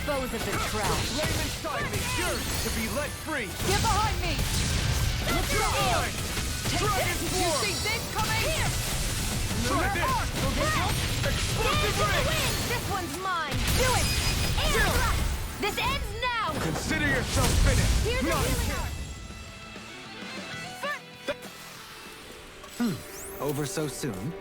dispose of the trash. Flame inside me, yours to be let free. Get behind me! Let's go! Dragon Did you Swarm! see this coming? Here! Try this! Will this help? Explosive ring! This one's mine! Do it! Air thrust! This ends now! Consider yourself finished! Here's a Not healing arm! Over so soon?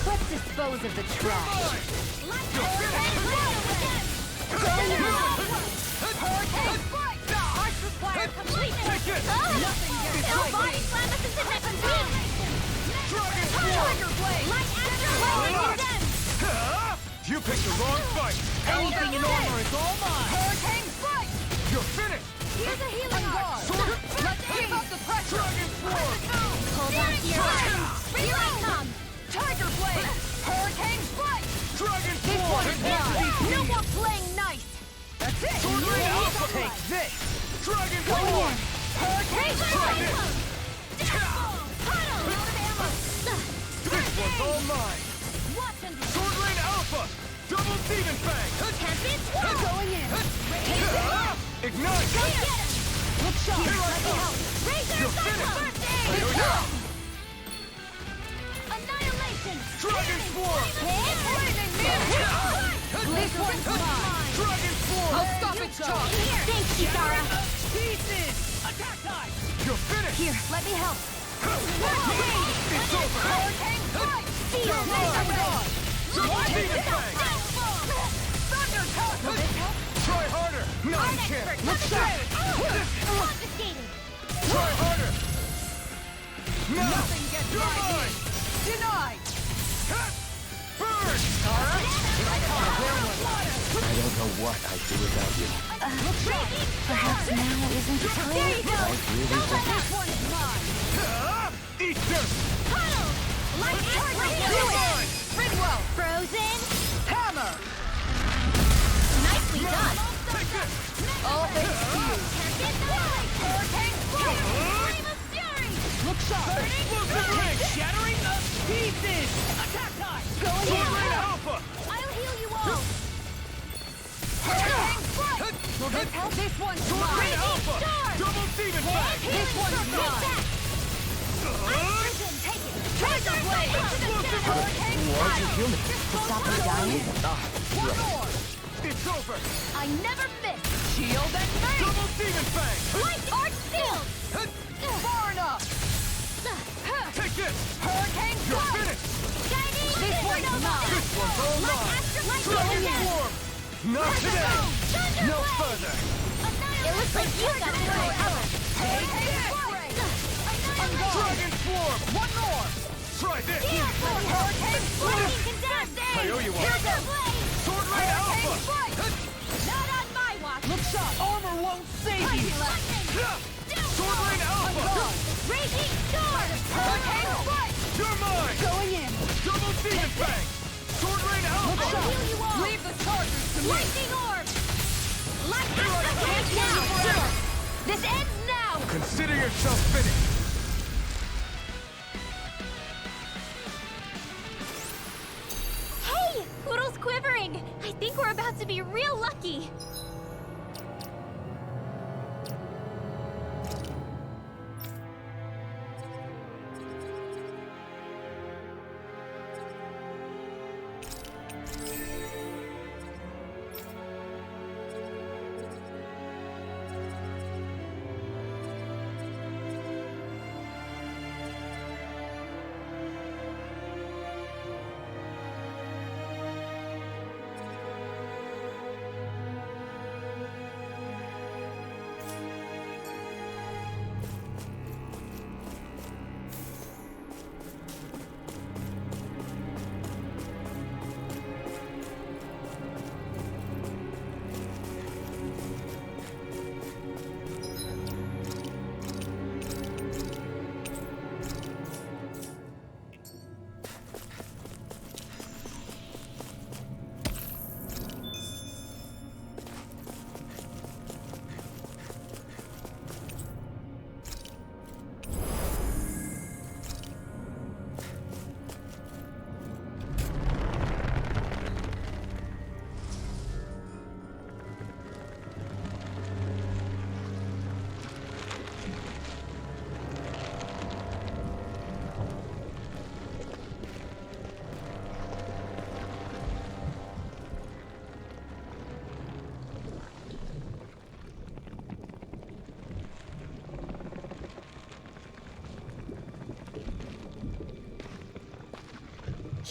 Let's dispose of the trash. You picked the wrong fight! Anything in armor is all mine! Hurricane strike! You're finished! Here's a healing arm! Let's keep up the pressure! Dragon Swarm! Hold on to your arms! Here I come! Tiger Blade! Hurricane strike! Dragon This Swarm! one's mine! No more playing nice! That's it! Sword Rain Alpha! Take this! Dragon Go Swarm! in! Hurricane strike! This one's all mine! Watch and Sword Rain Alpha! Double Demon Fang! Champion Swirl! Going in! Ignite! Go get him! Look sharp! Here I Let me come. help! Razor You're Cycle! finished. First Here aid! we go. Annihilation! Dragon Swarm! Flaming mirror! This one's mine! Dragon Swarm! I'll stop its charge! Thanks, Kitara! Pieces! Attack time! You're finished! Here, let me help! It's over! Hurricane strike! Seal! I'm gone! Double Demon Fang! Thunder touch! Will this help? Try harder! No, I'm you can't! expert! Let's go! Confiscated! Try harder! No! Nothing gets You're by me. mine! Denied! Burn! I don't know what I'd do without you. Perhaps now isn't the time. There you go! Don't let this one's mine! Eat dirt! Puddle! Like target! You're mine! Ridwell! Frozen! Hammer! Nicely done! Take this! All thanks to you! Hurricane Flame! Flame of Fury! Look sharp! Explosive ring! Shattering of pieces! Attack time! Going Sword in! Rain Alpha! I'll heal you all! Hurricane Strike! Will this help? This one's Sword Rain mine! Alpha! Storm! Double Demon Fang! This one's mine! Take it! Razor Blade! Hurricane Why'd you kill me? To stop me dying? One more! It's over! I never miss! Shield and mace! Double Demon Fang! Light Arch Shield! Far enough! Take this! Hurricane You're Strike! finished! This one's mine! This one's all mine! Dragon Swarm! Not today! No further! It looks like you got it covered! Dragon Swarm! One more! Try this! Hurricane Strike! I owe you one. Here's your blade! Sword Rain Alpha! Not on my watch! Look sharp! Armor won't save you! Sword Rain Alpha! Raging Storm! Hurricane Strike! You're mine! Going in! Double Demon Fang! Sword Rain Alpha! I'll heal you all! Leave the chargers to me! Lightning Orb! Now! This ends now! Consider yourself finished! Hey! Poodle's quivering! I think we're about to be real lucky!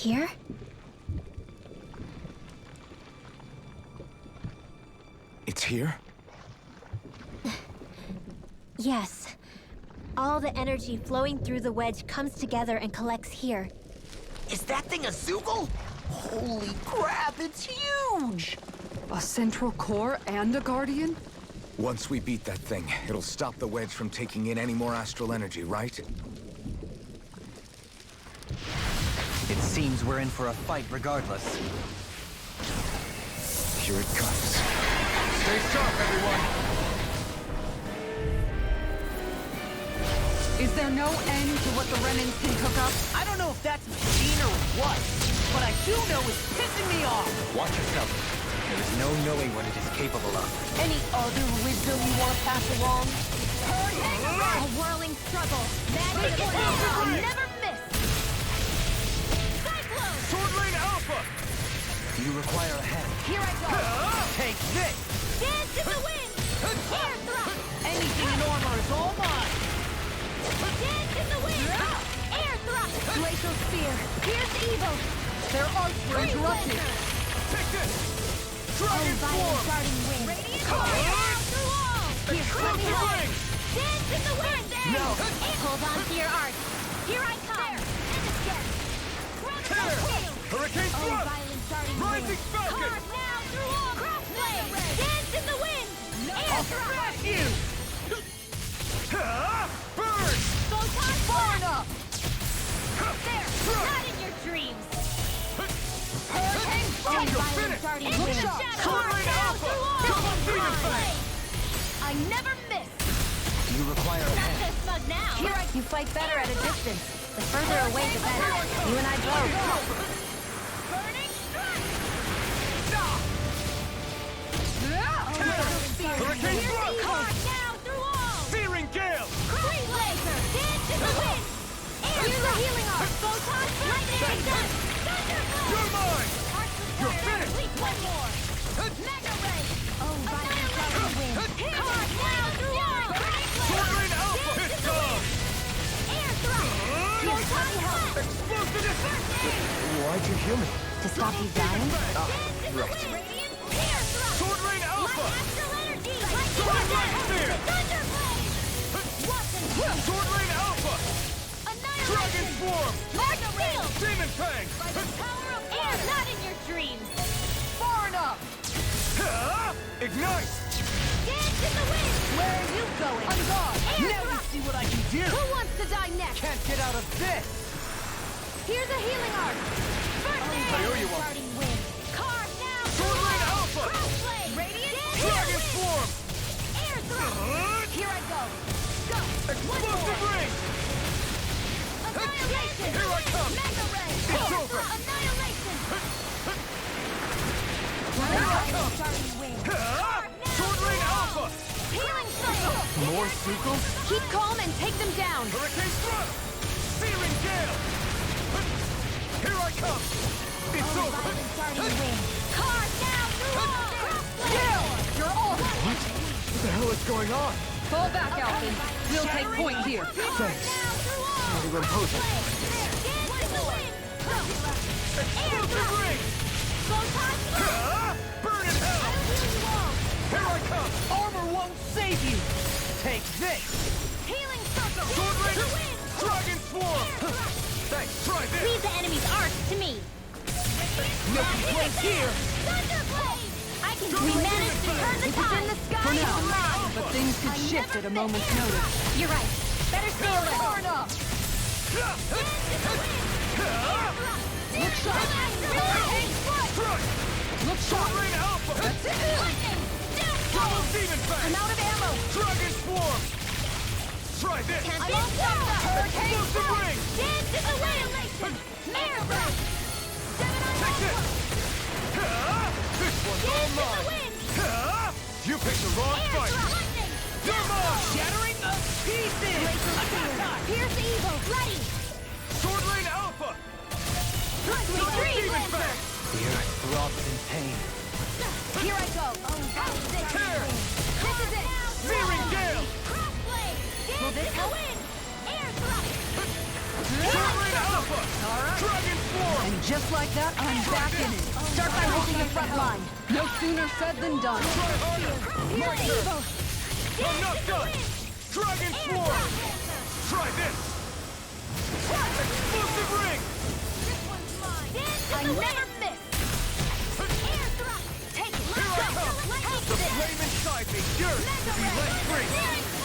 Here? It's here? Yes. All the energy flowing through the wedge comes together and collects here. Is that thing a Zoogle? Holy crap, it's huge! A central core and a guardian? Once we beat that thing, it'll stop the wedge from taking in any more astral energy, right? It seems we're in for a fight regardless. Here it comes. Stay sharp, everyone! Is there no end to what the Renans can cook up? I don't know if that's machine or what, but I do know it's pissing me off! Watch yourself. There is no knowing what it is capable of. Any other wisdom you want to pass along? A whirling struggle. Magic I'll never miss. Cyclone! Sword Lane Alpha! Do you require a hand? Here I go. Take this! Dance in the wind. Air thrust. Anything in armor is all mine! Dance in the wind. Air thrust. Glacial spear. Pierce evil. Their arts were interrupted! Take this! Oh, violent darting wind. Car down through all. Here, let me help. Dance in the wind. No. Hold on to your art. Here I come. And again. Hurricane Oh, thrust! violent darting Rising wind. Falcon. Carve now through all. Crossblade. Dance in the wind. Air thrust. you! Burn! Photon blast. There. Not in your dreams. Oh, Oh, you're violent finished! darting Look wind. sharp! Carve Sword now Alpha. through all. Come on, Demon Crossblade. I never miss. Do you require a Not hand? so smug now. You fight better at a distance. The further away, the better. You and I both. Burning strike. Hurricane thrust! Carve now through all. Searing gale! Great laser. Dance in the wind. Here's the healing arc. Photon lightning. Thunderbolt. You're mine! You're finished! One more. Mega ray. Oh, violent darting wind. Carve now through all. Sword Lane Alpha! Dance in It's the on! wind. Air thrust. Photon blast. Explosive effect! Why'd you heal me? To stop you dying? Right. Radiant air thrust. Sword Lane Alpha! Light astral energy. Sword Lane Spear! Thunderblade. Watson. Sword Lane Alpha! Annihilation. Dragon Swarm! Dark Steel. Demon Fang! By the power of air, not in your dreams. Far enough! Ignite! Dance in the wind. Where are you going? On guard! Air Now you thrust. see what I can do! Who wants to die next? Can't get out of this! Here's a healing arc. First aid. I owe you one. Starting wind. Carve now. Sword Lane Alpha! Crossblade. Radiant Dragon Swarm! air thrust. Here I go. Go. Explosive ring! Annihilation. Here I come. Mega ray. It's over. Annihilation. Starting wind. Sword Lane Alpha! Healing circle. More Zuko? Keep calm and take them down. Hurricane thrust! Searing gale! Here I come! It's over! Violent darting wind. Carve now through all. Crossblade. You're all What the hell is going on? Fall back, Alvin. We'll take point here. Thanks. Now through all. Not even posing. Dance in the wind. Explosive ring! Photon blast. Burn in hell! I'll heal you all. Here I come! Armor won't save you! Take this! Healing circle. Sword Dance in the Lane! wind. Dragon Swarm! Thanks, try this! Leave the enemy's arc to me. No complaints here! Thunderblade. We managed to turn the tide. In the sky. For now. Alive. But things could shift at a moment's notice. You're right. Better stay alert. Far enough! Look sharp. Look sharp! Lane Alpha! That's it! Double Demon Fang! I'm out of ammo. Dragon Swarm! Try this! Can't be stopped. Hurricane Explosive strike. ring! Dance in the wind. Air blast. Take this! This one's all Dance in the mine! wind. You picked the wrong Air fight! thrust. Lightning. You're mine! Shattering the pieces! Pierce evil. Ready. Sword Lane Alpha! Retreat. Demon Lancer. Fang! The earth throbs in pain. Here I go. How's this? Tear! This is it. Searing gale! Crossblade. Will this help? Air thrust. Sword Lane Alpha! Dragon Swarm! Just like that, I'm back in it. Start by holding the front line. No sooner said than done. Try harder! My turn! I'm not done! Dragon Swarm! Try this! Explosive ring! I never miss. Air thrust. Take it. Here I come! The flame inside me yearns to be let free!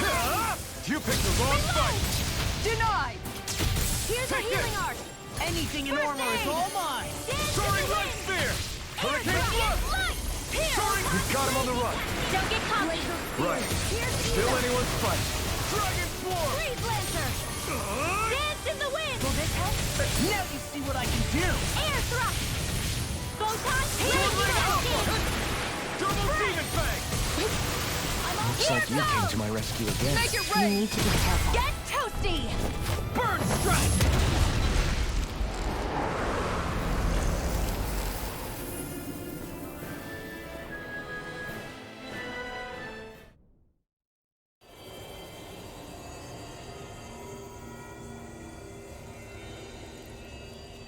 Huh? You picked the wrong fight! Denied! Here's a Take healing this. art. Anything in armor is all mine. Soaring Light Spear! Hurricane Blood! Soaring! We've got him on the run! Don't get cocky. Right. Still anyone's fight. Dragon Swarm! Freeze Lancer. Dance in the wind. Will this help? Now you see what I can do. Air thrust. Photon Soaring Alpha! healing. Double Demon Fang! Looks like you came to my rescue again. Make it You rain. need to be careful. Get toasty. Burn Strike!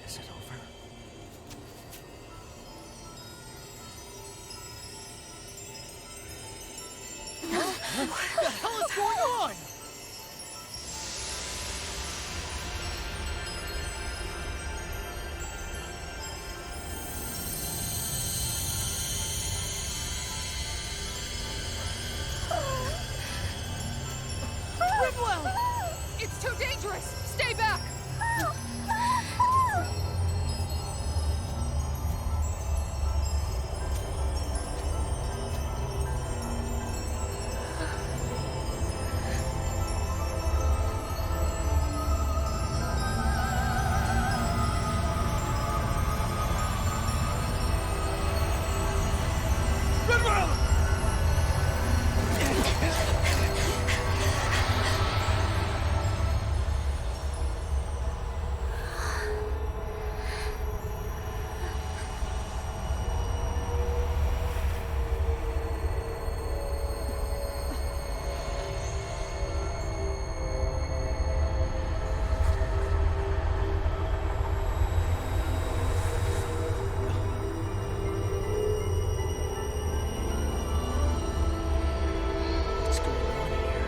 Is it over? What the hell is going on? Rimwell! It's too dangerous! Stay back! What's going on here?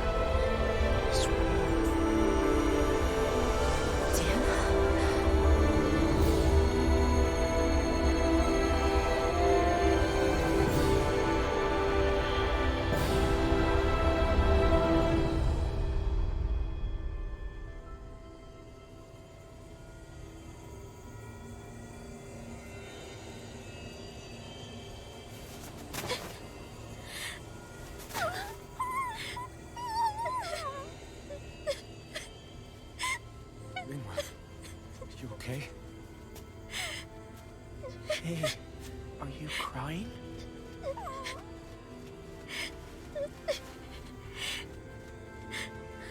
Ringwell, you okay? Hey, are you crying?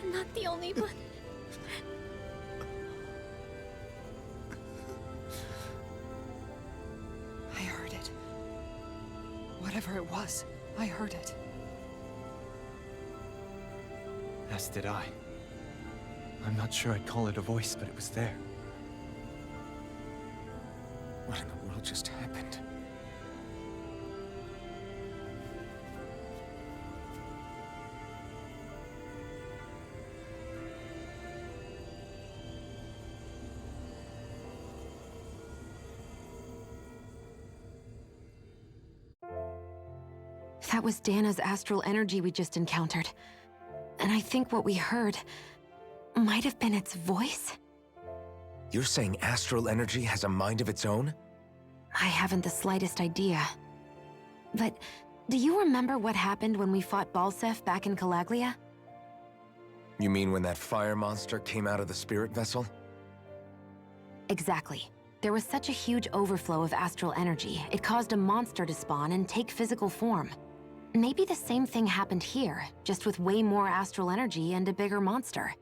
I'm not the only one. I heard it. Whatever it was, I heard it. As did I. I'm not sure I'd call it a voice, but it was there. What in the world just happened? That was Dana's astral energy we just encountered. And I think what we heard might have been its voice? You're saying astral energy has a mind of its own? I haven't the slightest idea. But do you remember what happened when we fought Balseph back in Calaglia? You mean when that fire monster came out of the spirit vessel? Exactly. There was such a huge overflow of astral energy, it caused a monster to spawn and take physical form. Maybe the same thing happened here, just with way more astral energy and a bigger monster.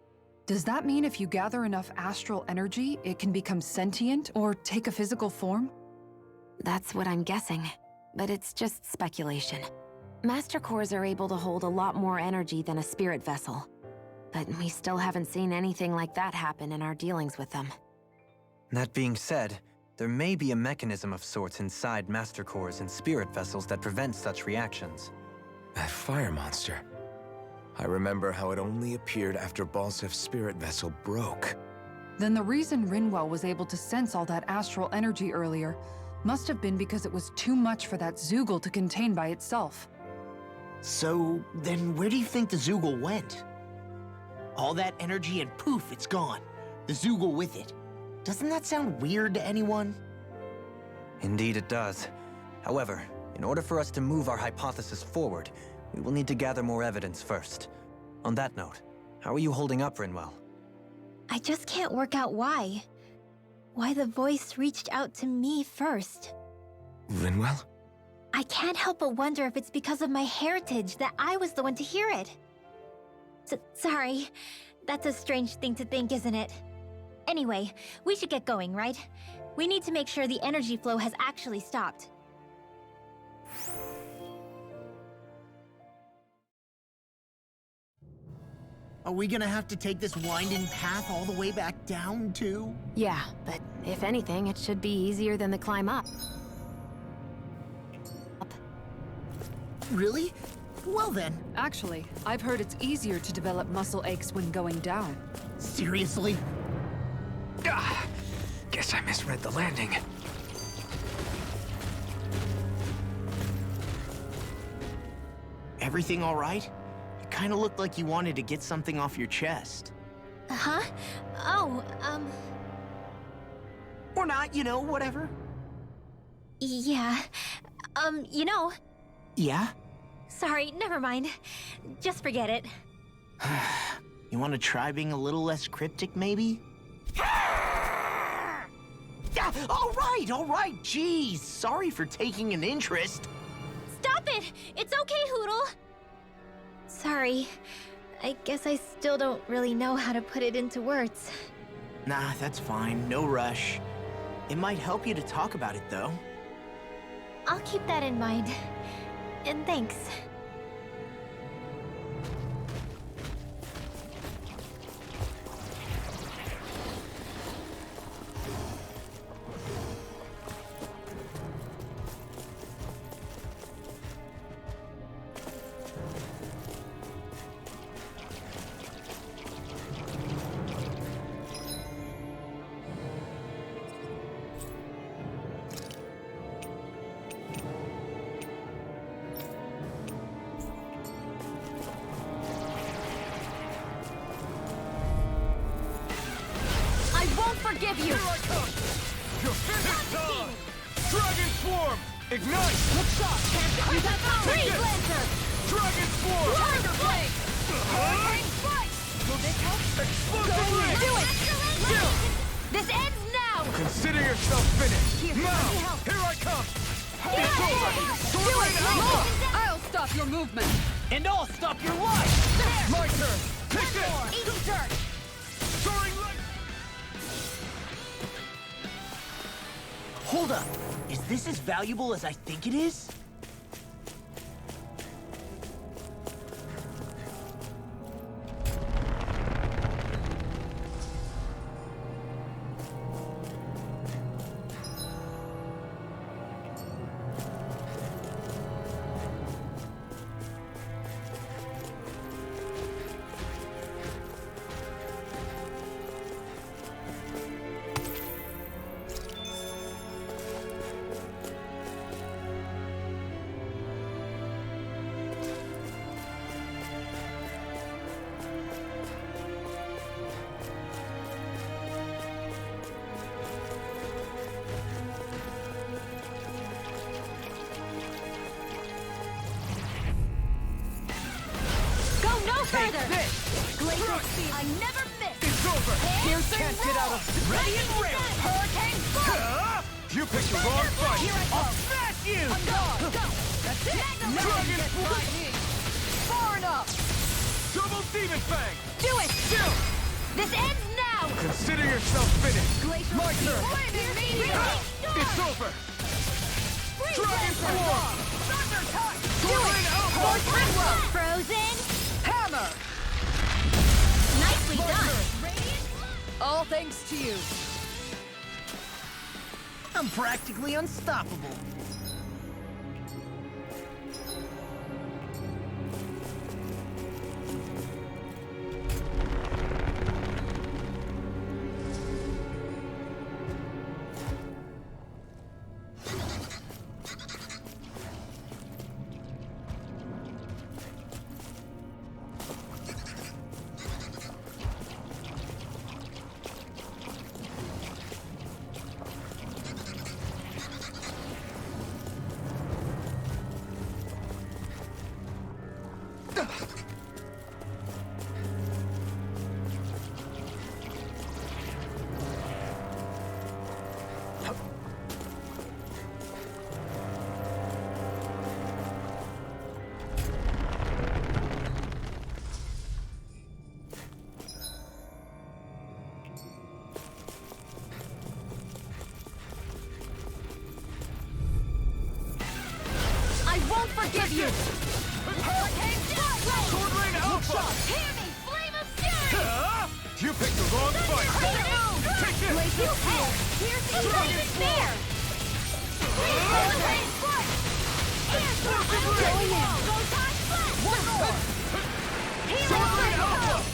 Does that mean if you gather enough astral energy, it can become sentient or take a physical form? That's what I'm guessing, but it's just speculation. Master Cores are able to hold a lot more energy than a spirit vessel, but we still haven't seen anything like that happen in our dealings with them. That being said, There may be a mechanism of sorts inside Master Cores and spirit vessels that prevents such reactions. That fire monster. I remember how it only appeared after Balsef's spirit vessel broke. Then the reason Rinwell was able to sense all that astral energy earlier must have been because it was too much for that Zoogle to contain by itself. So, then where do you think the Zoogle went? All that energy and poof, it's gone. The Zoogle with it. Doesn't that sound weird to anyone? Indeed it does. However, in order for us to move our hypothesis forward, we will need to gather more evidence first. On that note, how are you holding up, Rinwell? I just can't work out why. Why the voice reached out to me first. Rinwell? I can't help but wonder if it's because of my heritage that I was the one to hear it. Sorry. That's a strange thing to think, isn't it? Anyway, we should get going, right? We need to make sure the energy flow has actually stopped. Are we gonna have to take this winding path all the way back down, too? Yeah, but if anything, it should be easier than the climb up. Really? Well then. Actually, I've heard it's easier to develop muscle aches when going down. Seriously? Guess I misread the landing. Everything all right? You kinda looked like you wanted to get something off your chest. Huh? Oh, Or not, you know, whatever. yeah. Yeah? Sorry, never mind. Just forget it. You wanna try being a little less cryptic, maybe? All right, jeez. Sorry for taking an interest. Stop it! It's okay, Hootle! Sorry. I guess I still don't really know how to put it into words. Nah, that's fine. No rush. It might help you to talk about it, though. I'll keep that in mind. And thanks. Forgive you! Here I come! You're finished! Time! Dragon Swarm! Ignite! Look shot! You got the Freeze Lancer! Dragon Swarm! Tiger Blade! Hurricane Strike! Will this help? Explosive Ring! Do it! Chill! This ends now! Consider yourself finished! Now! Here I come! It's over! Torrent Alpha! I'll stop your movement! And I'll stop your life! My turn! Take this! Easy turn! Soaring Light! Hold up. Is this as valuable as I think it is? Further! Glacial speed! I never miss! It's over! Can't get out of... Ready and ready! Hurricane Swarm! You picked the wrong fight! Here I go! I'll smash you! Go! That's it! Dragon Swarm! Far enough! Double Demon Fang! Do it! Chill! This ends now! Consider yourself finished! Glacial My turn! Flaming Meteor! It's over! Dragon Swarm! Thunder touch! Torrent Alpha! Frozen! Hammer! Nicely done! All thanks to you. I'm practically unstoppable. I won't forgive you! Hurricane Strike! Sword Rain Alpha! Hear me, Flame of Fury! You picked the wrong fight! Take this! You hell! Here's the Dragon Spear! Hurricane Strike! Going in! Photon Blast! One more! Sword Rain Healing Alpha! Circle!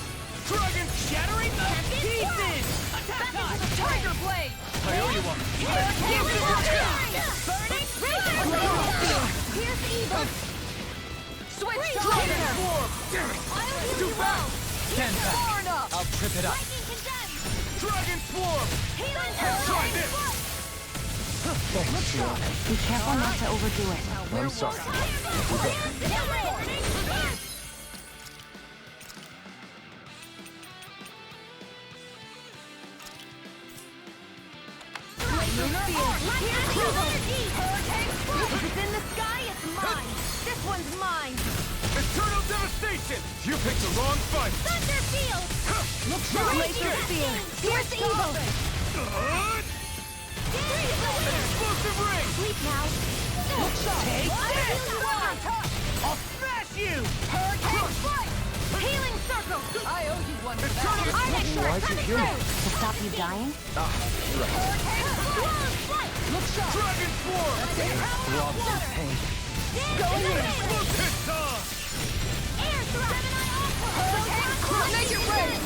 Dragon shattering the pieces! Attack time! Tiger Blade! I owe you one! Hurricane Fury! Burning Razor! Here's evil! Switch Dragon Tiger! Swarm! I'll heal Too you fast! well! Stand back! Far enough! I'll trip it up! Lightning condemned! Dragon Swarm! Healing Try this! Thanks, Shion. Be careful not to overdo it. I'm sorry. It's in the sky, it's mine! This one's mine! Eternal Devastation! You picked the wrong fight! Thunder Field! Look Laser Spear! Here's evil! Explosive Ring! Sleep now! Take this! I'll smash you! Hurricane Strike! Healing Circle! I owe you one for that. Eternal Armature Why'd you coming heal me? through! To stop you dying? Swirl Flight! Look sharp! Dragon Swarm! Rob this pain! Going in! Explosive Dawn! Air Thrust! Hurricane Strike! Make it rain!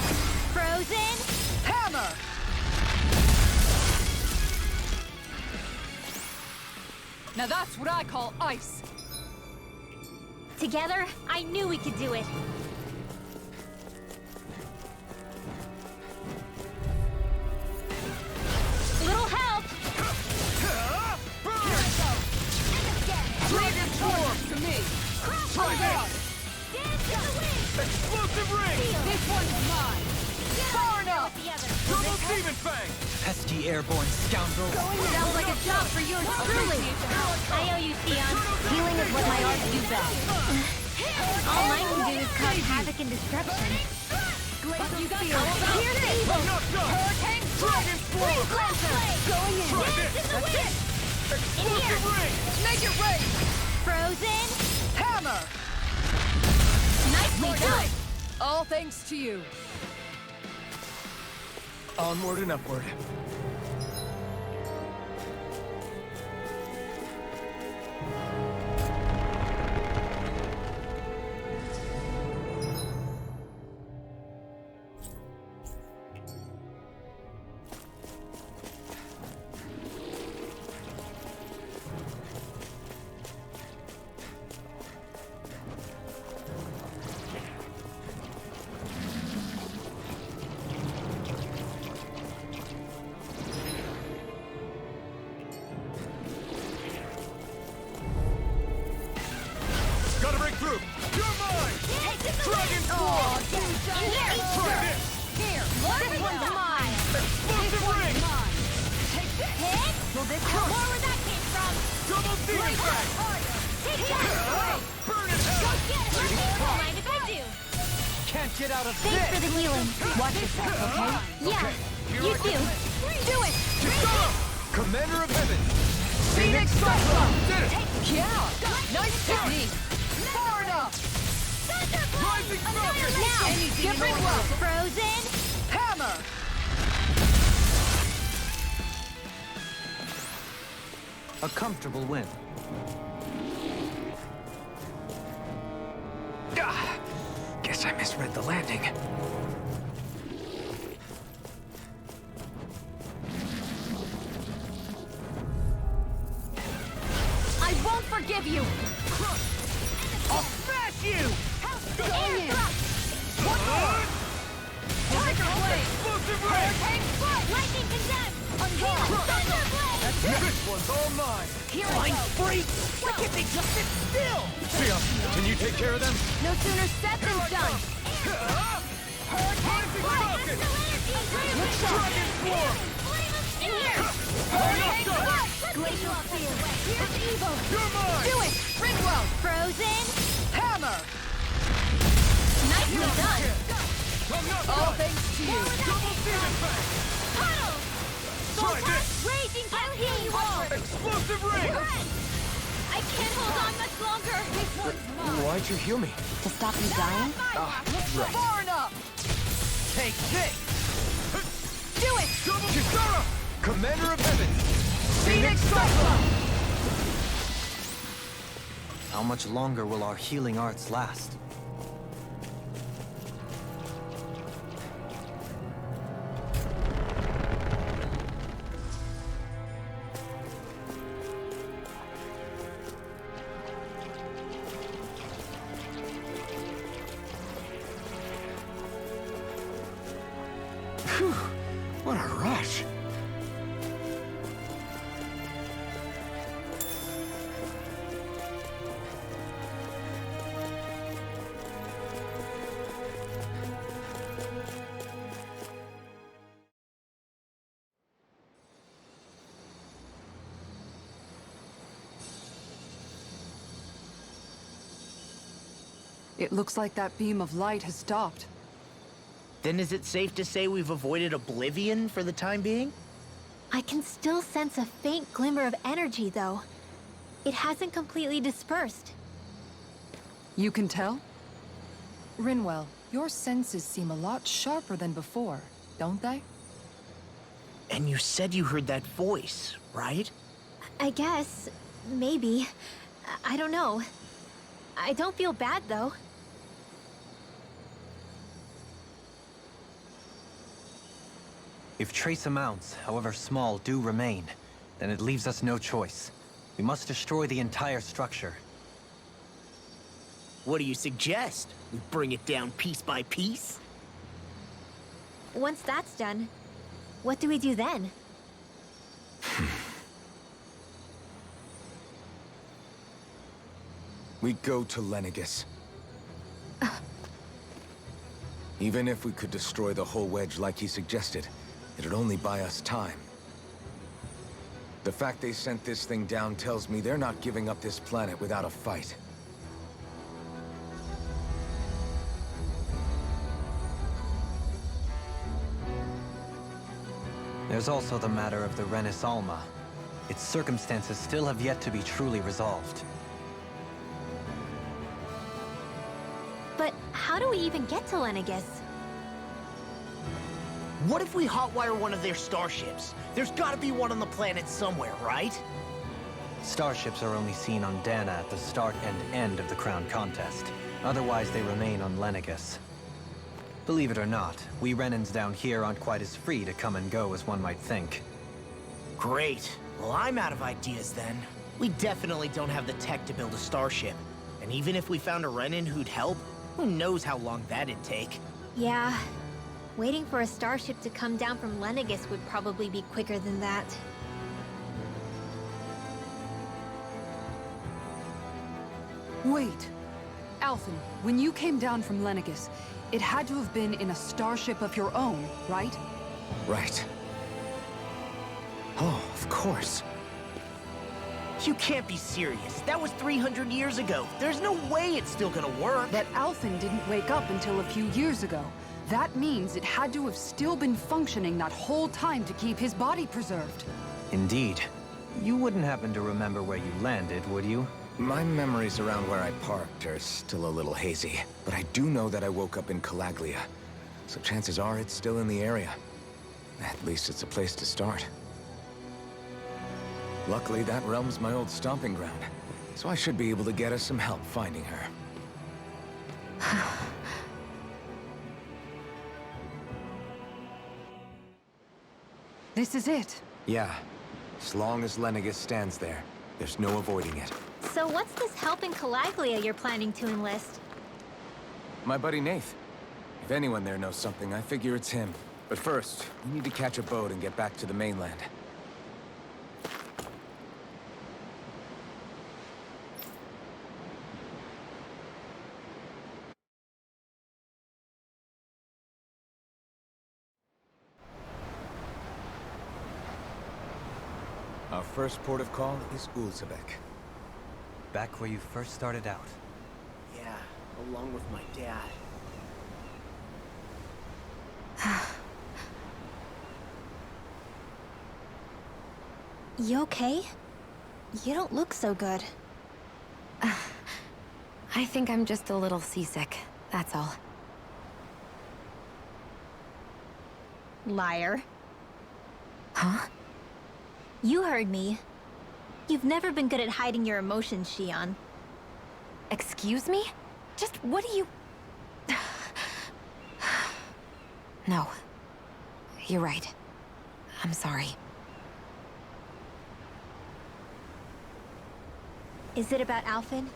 Frozen! Hammer! Now that's what I call ice. Together, I knew we could do it. Little help! Burn! Dragon Swarm to me. Try Down. this! Dance in the wind! Explosive Ring! This one's mine. Far enough. The other. Double Demon Fang! Pesky airborne scoundrel. Sounds like a job for you truly. I owe you, Theon. Healing is what my art do best. All I can do is cause havoc and destruction. You got Here's evil! Enough done! Hurricane Dragon Swarm! Going in! Try this! In the wind! Explosive Ring! Make it rain. Frozen! Hammer. Nicely done! All thanks to you. Onward and upward. Gotta break through! You're mine! Dragon Swarm! Try this! This one's mine! Explosive Ring! Hit! Will this help? More where that came from! Double Demon Fang! Take that! Burn in hell! Don't mind if I do! Can't get out of Thanks for the healing. Watch yourself, okay? Yeah, you too. Do it! Commander of Heaven! Phoenix Cyclone. Did it! Yeah. Nice technique. Far enough. Rising Falcon! Now, Anything different more. world. Frozen. Hammer. A comfortable win. Guess I misread the landing. I won't forgive you! I'll smash you! Aim it! One more! Tiger Blade! Explosive ray! Lightning condemned! This one's all mine! Flying freak! Why can't they just sit still? Sia, can you take care of them? No sooner said than done! Rising Falcon! Dragon Swarm! Enough done! Glacial Spear! Here's evil! You're mine! Do it! Ringwell! Frozen! Hammer! Nicely done! I'm not All done! thanks to you! Double demon fang! Puddle! Try this! Raging Heal Wall! Explosive ring! I can't hold on much longer! Why'd you heal me? To stop you dying? Far enough! Take this! Do it! Double Kisara! Commander of Heaven! Phoenix Cyclone! How much longer will our healing arts last? Phew, what a rush. It looks like that beam of light has stopped. Then is it safe to say we've avoided oblivion for the time being? I can still sense a faint glimmer of energy, though. It hasn't completely dispersed. You can tell? Rinwell, your senses seem a lot sharper than before, don't they? And you said you heard that voice, right? I guess. Maybe. I don't know. I don't feel bad, though. If trace amounts, however small, do remain, then it leaves us no choice. We must destroy the entire structure. What do you suggest? We bring it down piece by piece? Once that's done, what do we do then? We go to Lenegis. Even if we could destroy the whole wedge like he suggested, it'd only buy us time. The fact they sent this thing down tells me they're not giving up this planet without a fight. There's also the matter of the Renis Alma. Its circumstances still have yet to be truly resolved. But how do we even get to Lenegis? What if we hotwire one of their starships? There's gotta be one on the planet somewhere, right? Starships are only seen on Dana at the start and end of the Crown Contest. Otherwise, they remain on Lenegis. Believe it or not, we Renans down here aren't quite as free to come and go as one might think. Great. Well, I'm out of ideas then. We definitely don't have the tech to build a starship. And even if we found a Renan who'd help, who knows how long that'd take. Yeah. Waiting for a starship to come down from Lenegis would probably be quicker than that. Wait. Alphen, when you came down from Lenegis, it had to have been in a starship of your own, right? Right. Oh, of course. You can't be serious. That was 300 years ago. There's no way it's still gonna work. But Alphen didn't wake up until a few years ago. That means it had to have still been functioning that whole time to keep his body preserved. Indeed. You wouldn't happen to remember where you landed, would you? My memories around where I parked are still a little hazy, but I do know that I woke up in Calaglia. So chances are it's still in the area. At least it's a place to start. Luckily, that realm's my old stomping ground, so I should be able to get us some help finding her. This is it. Yeah. As long as Lenegis stands there, there's no avoiding it. So what's this help in Calaglia you're planning to enlist? My buddy Nath. If anyone there knows something, I figure it's him. But first, we need to catch a boat and get back to the mainland. Our first port of call is Ulzebek. Back where you first started out. Yeah, along with my dad. You okay? You don't look so good. I think I'm just a little seasick, that's all. Liar. Huh? You heard me. You've never been good at hiding your emotions, Shion. Excuse me? Just what do you... No. You're right. I'm sorry. Is it about Alphen?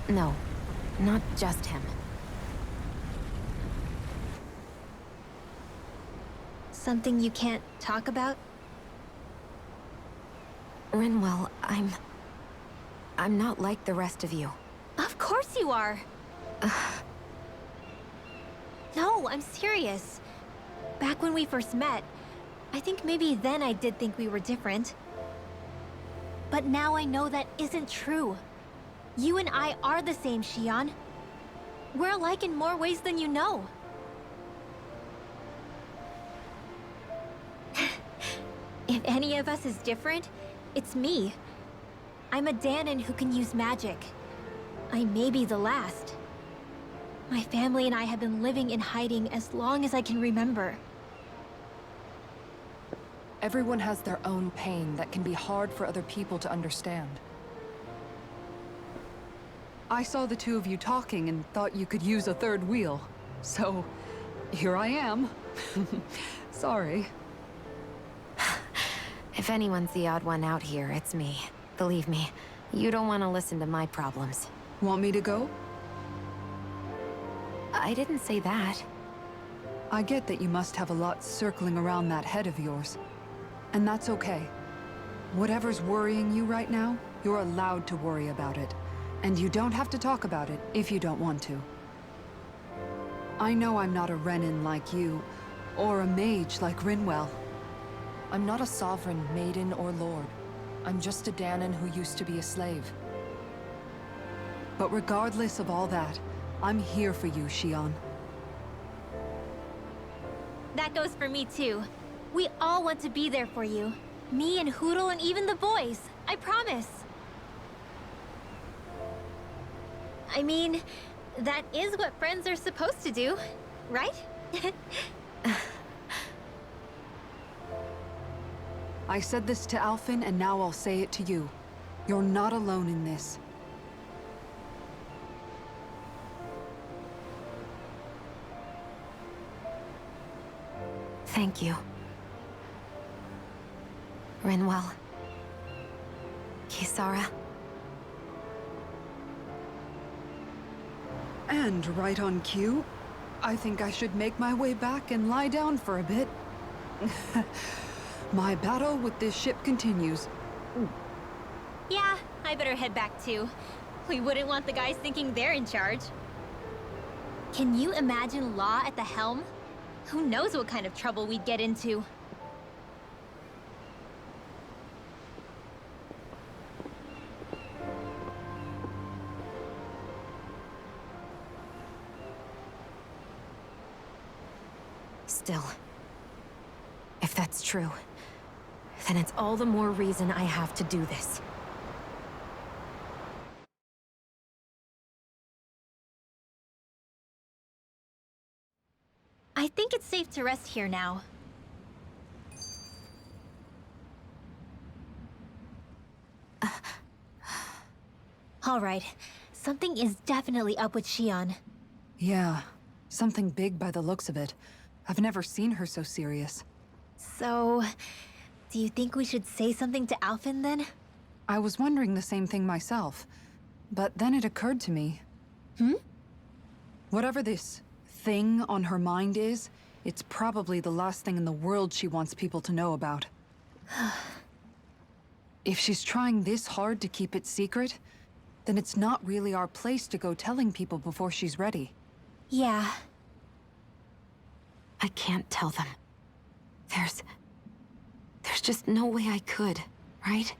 No. Not just him. Something you can't talk about? Rinwell, I'm not like the rest of you. Of course you are! No, I'm serious. Back when we first met, I think maybe then I did think we were different. But now I know that isn't true. You and I are the same, Shion. We're alike in more ways than you know. If any of us is different, it's me. I'm a Dahnan who can use magic. I may be the last. My family and I have been living in hiding as long as I can remember. Everyone has their own pain that can be hard for other people to understand. I saw the two of you talking and thought you could use a third wheel. So, here I am. Sorry. If anyone's the odd one out here, it's me. Believe me, you don't want to listen to my problems. Want me to go? I didn't say that. I get that you must have a lot circling around that head of yours. And that's okay. Whatever's worrying you right now, you're allowed to worry about it. And you don't have to talk about it if you don't want to. I know I'm not a Renin like you, or a mage like Rinwell. I'm not a sovereign, maiden, or lord. I'm just a Dahnan who used to be a slave. But regardless of all that, I'm here for you, Shion. That goes for me too. We all want to be there for you. Me and Hootle and even the boys. I promise. I mean, that is what friends are supposed to do, right? I said this to Alphen, and now I'll say it to you. You're not alone in this. Thank you. Rinwell. Kisara. And right on cue, I think I should make my way back and lie down for a bit. My battle with this ship continues. Yeah, I better head back too. We wouldn't want the guys thinking they're in charge. Can you imagine Law at the helm? Who knows what kind of trouble we'd get into? Still, if that's true, then it's all the more reason I have to do this. I think it's safe to rest here now. Alright, something is definitely up with Shion. Yeah, something big by the looks of it. I've never seen her so serious. So, do you think we should say something to Alphen then? I was wondering the same thing myself, but then it occurred to me. Whatever this thing on her mind is, it's probably the last thing in the world she wants people to know about. If she's trying this hard to keep it secret, then it's not really our place to go telling people before she's ready. Yeah. I can't tell them. There's just no way I could, right?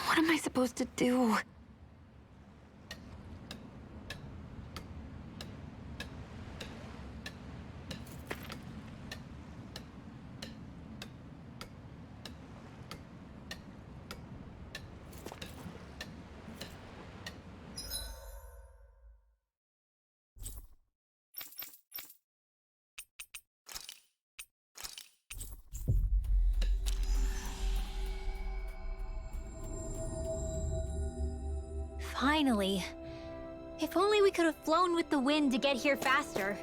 What am I supposed to do? Finally. If only we could have flown with the wind to get here faster.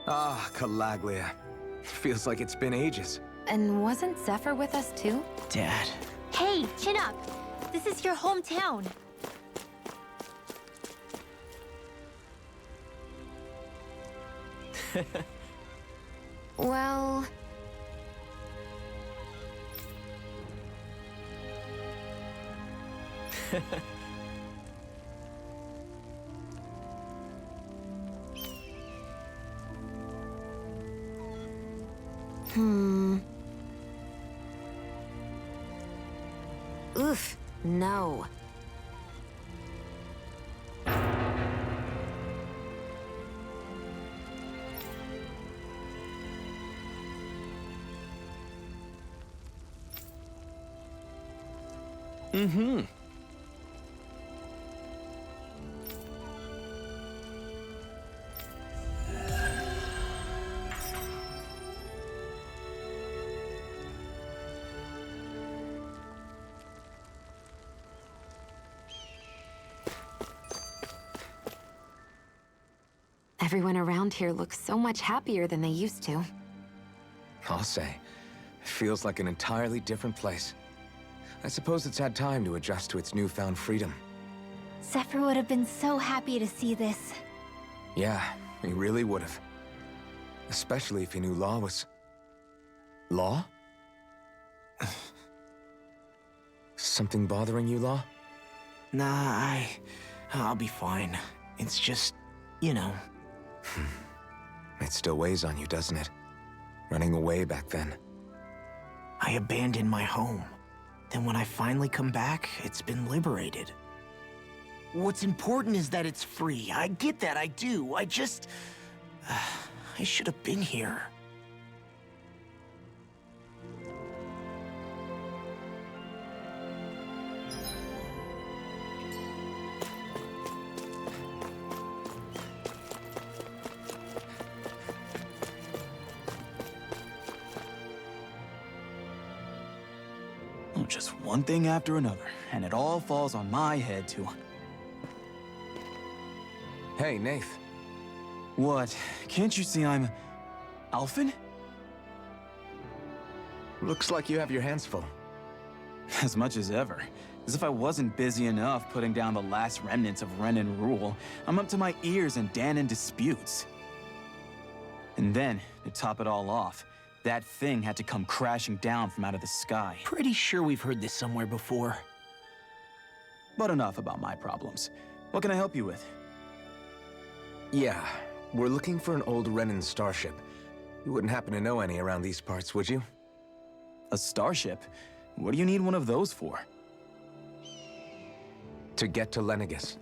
Ah, Calaglia. Feels like it's been ages. And wasn't Zephyr with us too? Dad. Hey, chin up! This is your hometown. Well... Oof, no. Everyone around here looks so much happier than they used to. I'll say. It feels like an entirely different place. I suppose it's had time to adjust to its newfound freedom. Zephyr would have been so happy to see this. Yeah, he really would have. Especially if he knew Law was... Law? Something bothering you, Law? Nah, I'll be fine. It's just, you know. It still weighs on you, doesn't it? Running away back then. I abandoned my home. Then when I finally come back, it's been liberated. What's important is that it's free. I get that, I do. I just... I should have been here. Just one thing after another, and it all falls on my head too. Hey, Nath. What? Can't you see I'm... Alphen? Looks like you have your hands full. As much as ever. As if I wasn't busy enough putting down the last remnants of Renan rule, I'm up to my ears in Dahnan disputes. And then, to top it all off, that thing had to come crashing down from out of the sky. Pretty sure we've heard this somewhere before. But enough about my problems. What can I help you with? Yeah, we're looking for an old Renan starship. You wouldn't happen to know any around these parts, would you? A starship? What do you need one of those for? To get to Lenegis.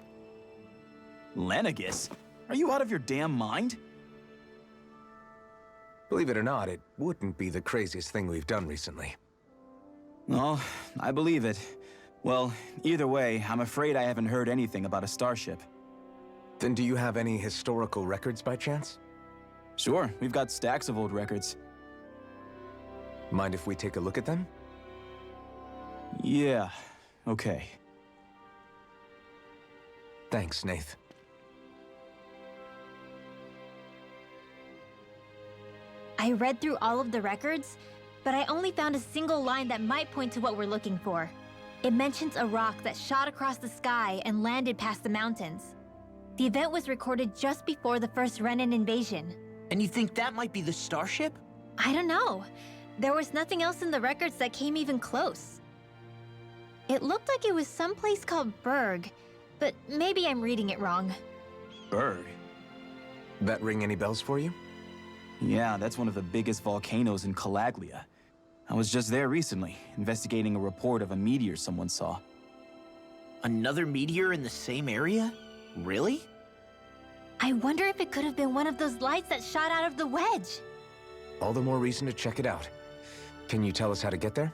Lenegis? Are you out of your damn mind? Believe it or not, it wouldn't be the craziest thing we've done recently. Well, I believe it. Well, either way, I'm afraid I haven't heard anything about a starship. Then do you have any historical records by chance? Sure, we've got stacks of old records. Mind if we take a look at them? Yeah, okay. Thanks, Nath. I read through all of the records, but I only found a single line that might point to what we're looking for. It mentions a rock that shot across the sky and landed past the mountains. The event was recorded just before the first Renan invasion. And you think that might be the starship? I don't know. There was nothing else in the records that came even close. It looked like it was someplace called Berg, but maybe I'm reading it wrong. Berg? That ring any bells for you? Yeah, that's one of the biggest volcanoes in Calaglia. I was just there recently, investigating a report of a meteor someone saw. Another meteor in the same area? Really? I wonder if it could have been one of those lights that shot out of the wedge. All the more reason to check it out. Can you tell us how to get there?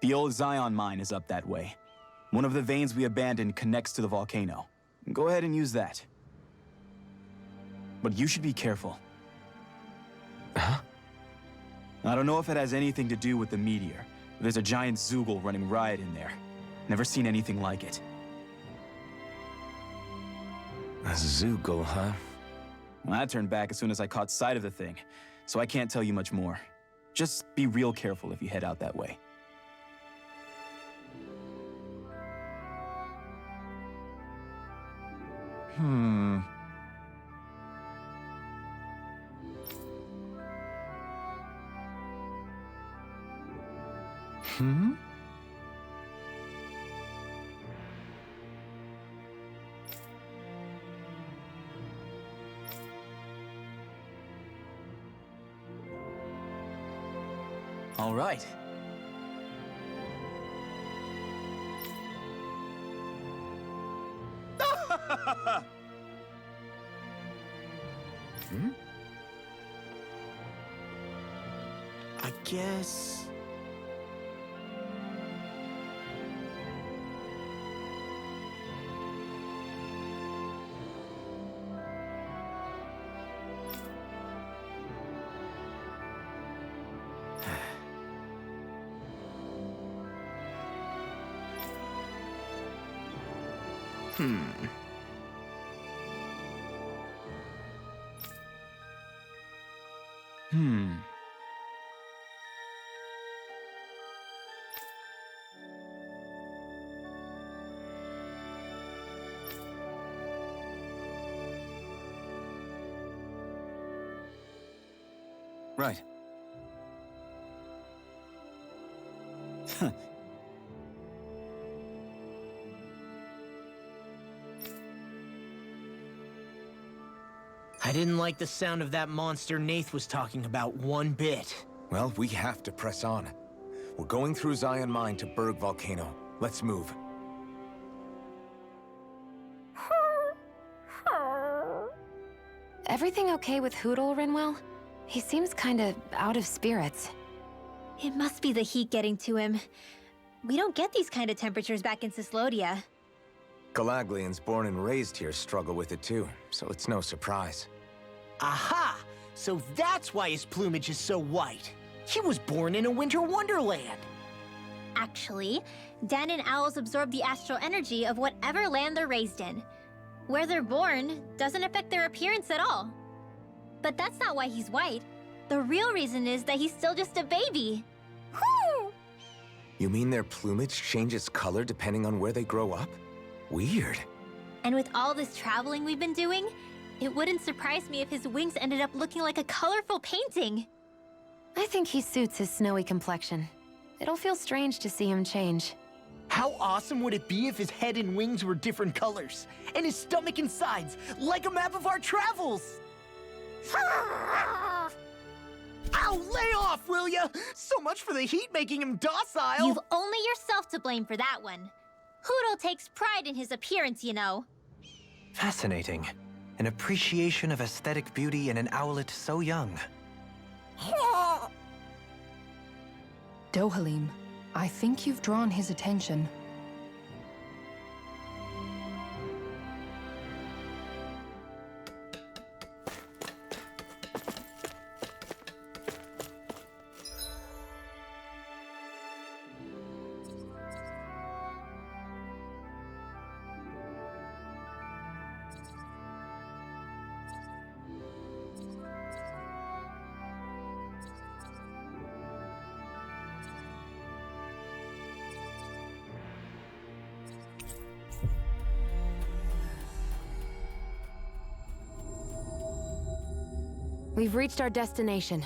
The old Zion mine is up that way. One of the veins we abandoned connects to the volcano. Go ahead and use that. But you should be careful. Huh? I don't know if it has anything to do with the meteor. But there's a giant Zoogle running riot in there. Never seen anything like it. A Zoogle, huh? Well, I turned back as soon as I caught sight of the thing, so I can't tell you much more. Just be real careful if you head out that way. Hmm. All right. I guess... Right. I didn't like the sound of that monster Nath was talking about one bit. Well, we have to press on. We're going through Zion Mine to Berg Volcano. Let's move. Everything okay with Hootle, Rinwell? He seems kinda out of spirits. It must be the heat getting to him. We don't get these kind of temperatures back in Cyslodia. Calaglians born and raised here struggle with it too, so it's no surprise. Aha! So that's why his plumage is so white. He was born in a winter wonderland. Actually, Dan and owls absorb the astral energy of whatever land they're raised in. Where they're born doesn't affect their appearance at all. But that's not why he's white. The real reason is that he's still just a baby. Whew! You mean their plumage changes color depending on where they grow up? Weird. And with all this traveling we've been doing, it wouldn't surprise me if his wings ended up looking like a colorful painting. I think he suits his snowy complexion. It'll feel strange to see him change. How awesome would it be if his head and wings were different colors, and his stomach and sides, like a map of our travels? Ow, lay off, will ya? So much for the heat making him docile. You've only yourself to blame for that one. Hootle takes pride in his appearance, you know. Fascinating. An appreciation of aesthetic beauty in an owlet so young. Dohalim, I think you've drawn his attention. We've reached our destination.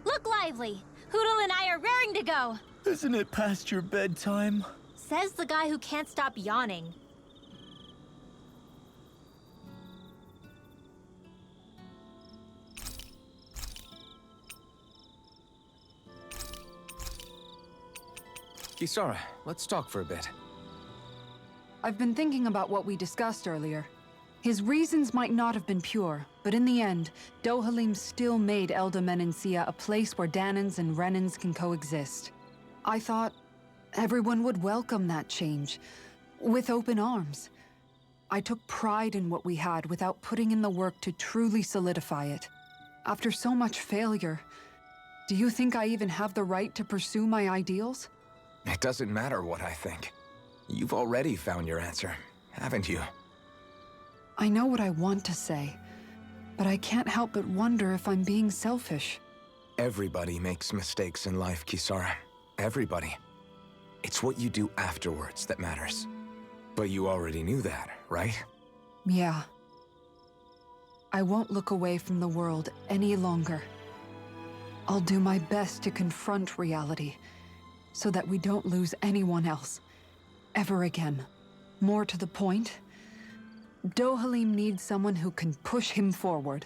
Look lively! Hootle and I are raring to go! Isn't it past your bedtime? Says the guy who can't stop yawning. Kisara, let's talk for a bit. I've been thinking about what we discussed earlier. His reasons might not have been pure, but in the end, Dohalim still made Elda Menancia a place where Dahnans and Renans can coexist. I thought everyone would welcome that change, with open arms. I took pride in what we had without putting in the work to truly solidify it. After so much failure, do you think I even have the right to pursue my ideals? It doesn't matter what I think. You've already found your answer, haven't you? I know what I want to say, but I can't help but wonder if I'm being selfish. Everybody makes mistakes in life, Kisara. Everybody. It's what you do afterwards that matters. But you already knew that, right? Yeah. I won't look away from the world any longer. I'll do my best to confront reality, so that we don't lose anyone else, ever again. More to the point, Dohalim needs someone who can push him forward.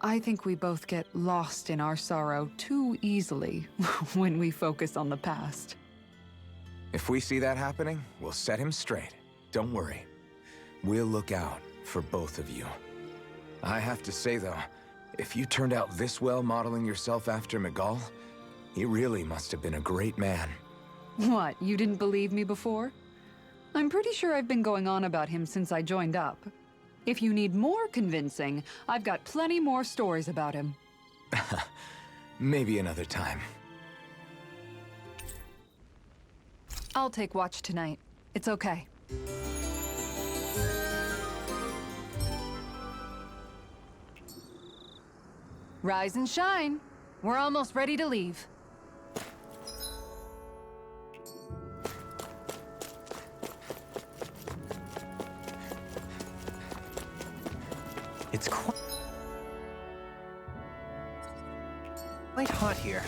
I think we both get lost in our sorrow too easily when we focus on the past. If we see that happening, we'll set him straight. Don't worry. We'll look out for both of you. I have to say, though, if you turned out this well modeling yourself after Miguel, he really must have been a great man. What, you didn't believe me before? I'm pretty sure I've been going on about him since I joined up. If you need more convincing, I've got plenty more stories about him. Maybe another time. I'll take watch tonight. It's okay. Rise and shine. We're almost ready to leave. It's quite hot here.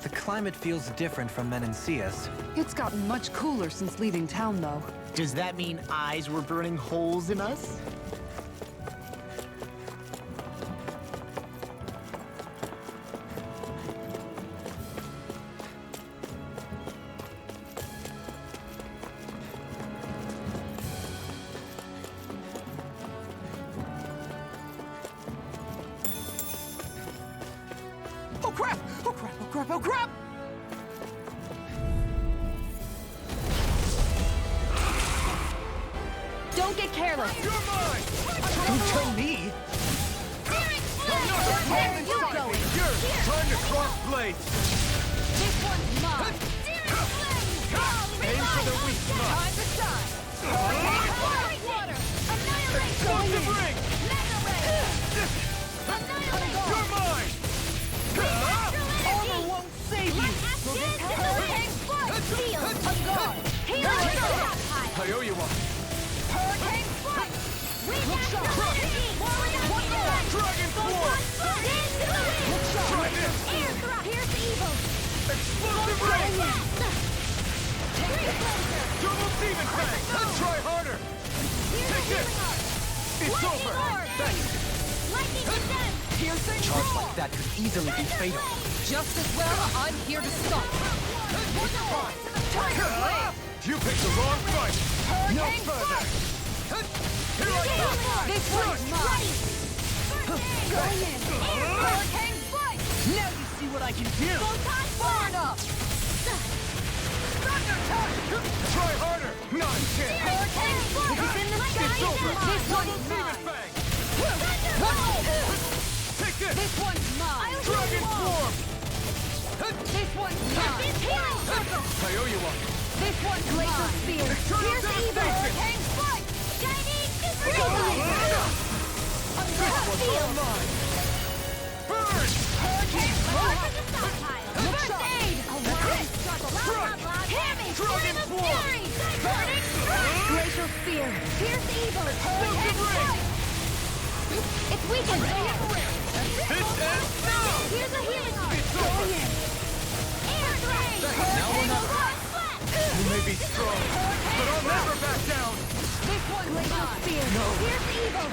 The climate feels different from Menancia's. It's gotten much cooler since leaving town, though. Does that mean eyes were burning holes in us? Oh crap! Oh crap! Oh crap! Oh crap! Don't get careless. You're mine! Don't tell me! Time to cross blades! This one's mine! Aim for the weak spot! Time to shine! Hurricane water! Annihilate! Explosive ring! Mega ray! Annihilate! You're mine! Armor won't save you! Hurricane flight! Seal! A guard! Healing attack pile! I owe you one! Hurricane flight! Reactor energy! Dragon force! Try this! Air thrust! Pierce evil! Explosive ring! Double demon fang! Let's try harder! Take this! It's over! Thanks! charge like that could easily be fatal. Just as well, I'm here to stop. You picked the wrong fight! No further! Here I come! This one's mine! Go in! Hurricane Strike! Now you see what I can do! Far enough! Thunder Touch! Try harder! Not a chance! Hurricane Strike! It's in the sky! It's over! This one's Demon mine! Fang! Thunder! Take this! This one's mine! Dragon Form! This one's mine! I owe you one! This one's Glacial Spear! Eternal Here's the evil! Devastation! Hurricane Strike! Chinese Super This Eagle! one's all mine! Burn! Hurricane Strike! First aid! A wild struggle! Blah, blah, blah. Hammy! Dragon Flame of Form! Fury! Burning Strike! Glacial Spear! Pierce evil! Hurricane Strike! It's weakened! This ends now! Here's a healing arm! It's over! Air Blade! Now we're not- Hurricane Flat! You may be strong, but I'll never back down! This one's Glacial mine! Spear! Pierce evil!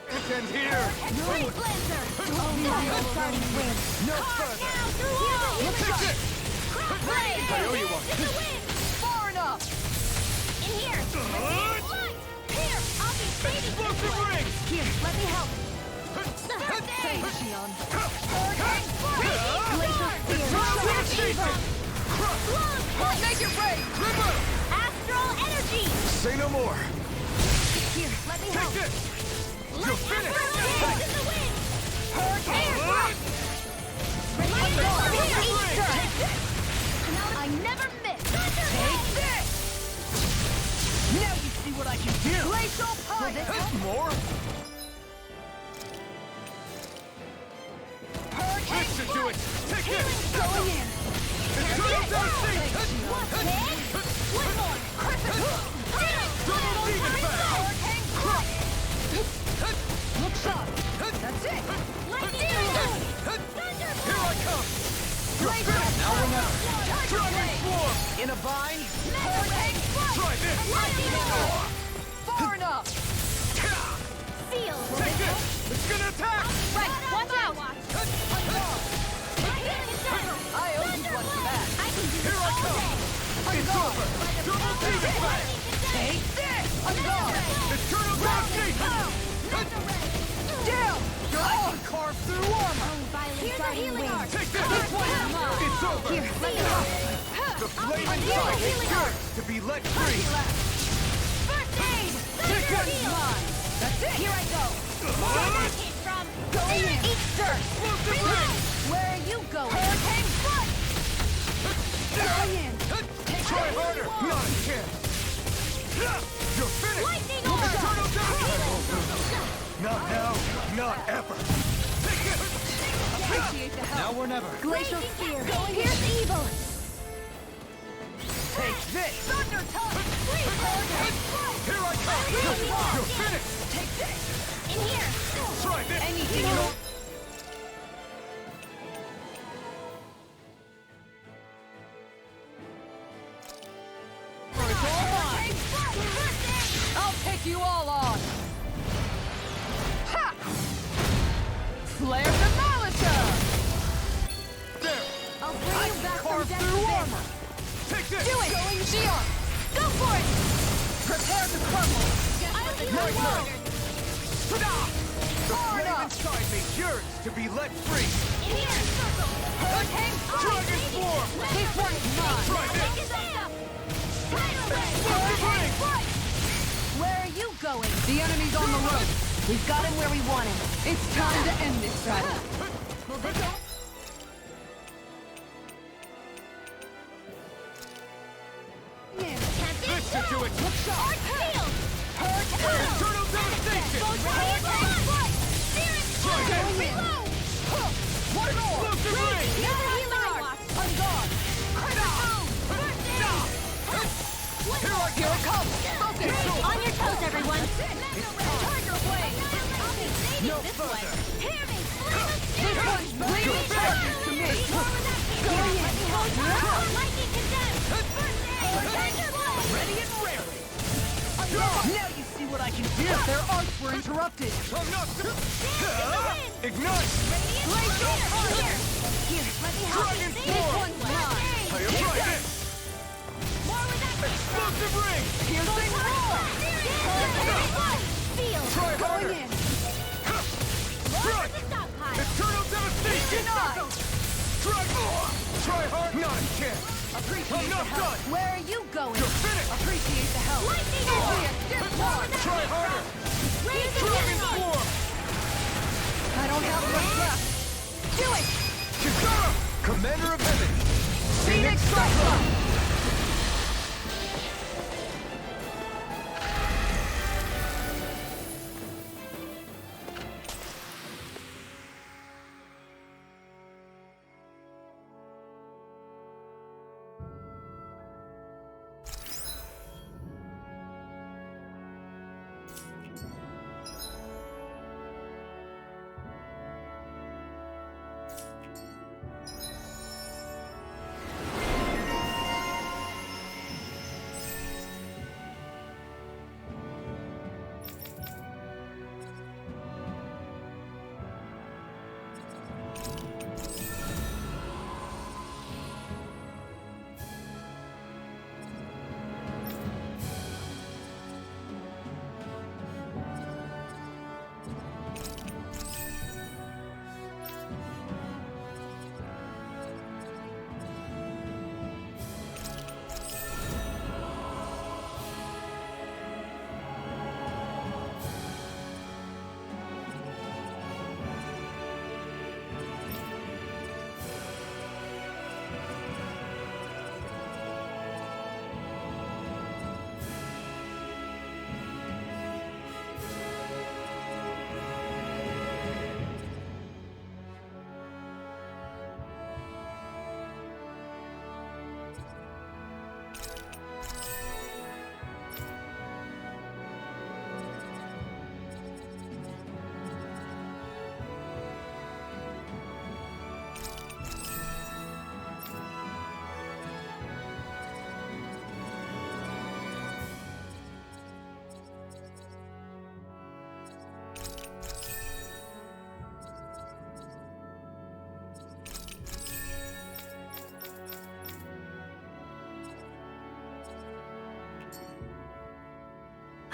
It's end here! Great Blazer! Double starting wind! No Carve further! now through all! Take it! Crop blade! I owe you one. To the wind! Far enough! In here! Light! Here! I'll be saving this Explosive one! ring! Here, let me help! First aid! Hurricane Strike! Glacial Spear! Pierce evil! Make it rain! Astral Energy! Say no more! Here, let me help! Take this! Light You're finished! Astral in the wind! Hurricane Strike! I never miss! Take this! Now you see what I can do! Glacial Pie! More? Hurricane This should do it! Take this! Going in! Eternal Devastation! One more! Double Demon Fang! Hurricane Strike! Look sharp! That's it! Here I come! Glacial Now we're not. Dragon Form! In a bind! Hurricane Strike! Try this! Far enough! Seal! Take this! It's gonna attack! Right, watch out! I owe you one for that! I can do Here this I all come! day! It's over! Double Demon Fang! Take this! I'm gone! Eternal Devastation! Down! I can carve through armor! Here's a healing arm! Take this! This one's mine! It's over! Here, let me help! The flame Here's a inside is healing arm! yours to be let free! First aid! Take Thunder this! heal! Mine! That's it! Here I go! Where that came from! Go in! Eat dirt! Explosive Reload! ring! Where are you going? Hurricane Strike! Going in! Try harder! Not a chance! You're finished! Lightning orb! Eternal Devastation! Not now, not ever! Take it! Appreciate the help! Now or never. Glacial Spear! Pierce evil! Take this! Thunder Touch! Hurricane Strike! Here I come! You're finished! Take this! In here! Try this! Anything you want? Hurricane Strike! I'll take you all on! Ha! Flare Demolitor! There! I'll bring you back from Carve death through to armor! Take this! Do it! Going Xion! Go for it! Prepare to crumble! I'll be My no turn! longer! Stop! The Far flame enough! inside me yearns to be let free! In here! Hurricane Dragon Form! This one's mine! Try this! Take it up! Tidal Wave! Explosive ring! Where are you going? The enemy's on the road. We've got him where we want him. It's time to end this battle. Move it up! This should do it! Look sharp! Field! Eternal Devastation! Reload! One more! Explosive ring! Here's a healing arm! I'm gone! Here it comes! Focus! On your toes, everyone! Tiger Blade! I'll be saving No this further. one! Hear me! This one's bleeding charges to me! Go in! Lightning condemned! First aid! Thunder Blade! Ready and raring! Now you see what I can do! They're Their arts were interrupted. I'm not... Ignite! Here, let me help Dragon you. Form! This one's mine. I have tried this! More with that Explosive ring! piercing roar. Feel. Try harder! Going in. Strike! Eternal devastation! Try hard! Not a chance! Appreciate I'm not the help. done! Where are you going? You're finished! Appreciate the help. Try harder! Dragon Form! I don't have much left. Do it. Chikara! Commander of Heaven! Phoenix Cyclone!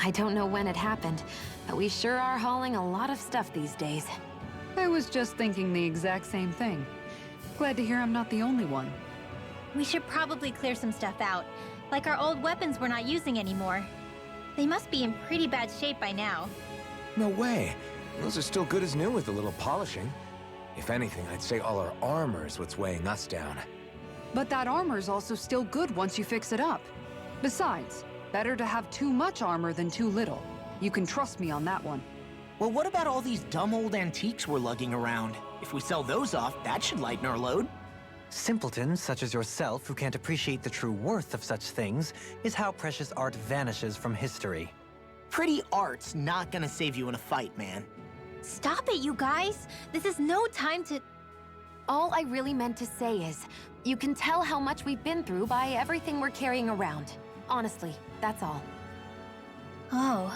I don't know when it happened, but we sure are hauling a lot of stuff these days. I was just thinking the exact same thing. Glad to hear I'm not the only one. We should probably clear some stuff out. Like our old weapons we're not using anymore. They must be in pretty bad shape by now. No way. Those are still good as new with a little polishing. If anything, I'd say all our armor is what's weighing us down. But that armor's also still good once you fix it up. Besides, better to have too much armor than too little. You can trust me on that one. Well, what about all these dumb old antiques we're lugging around? If we sell those off, that should lighten our load. Simpletons such as yourself who can't appreciate the true worth of such things is how precious art vanishes from history. Pretty art's not gonna save you in a fight, man. Stop it, you guys! This is no time to... All I really meant to say is, you can tell how much we've been through by everything we're carrying around. Honestly, that's all. Oh.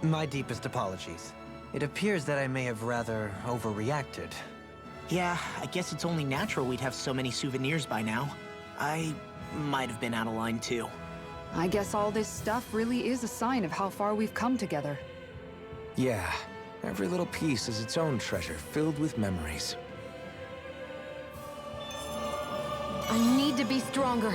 My deepest apologies. It appears that I may have rather overreacted. Yeah, I guess it's only natural we'd have so many souvenirs by now. I might have been out of line too. I guess all this stuff really is a sign of how far we've come together. Yeah, every little piece is its own treasure filled with memories. I need to be stronger.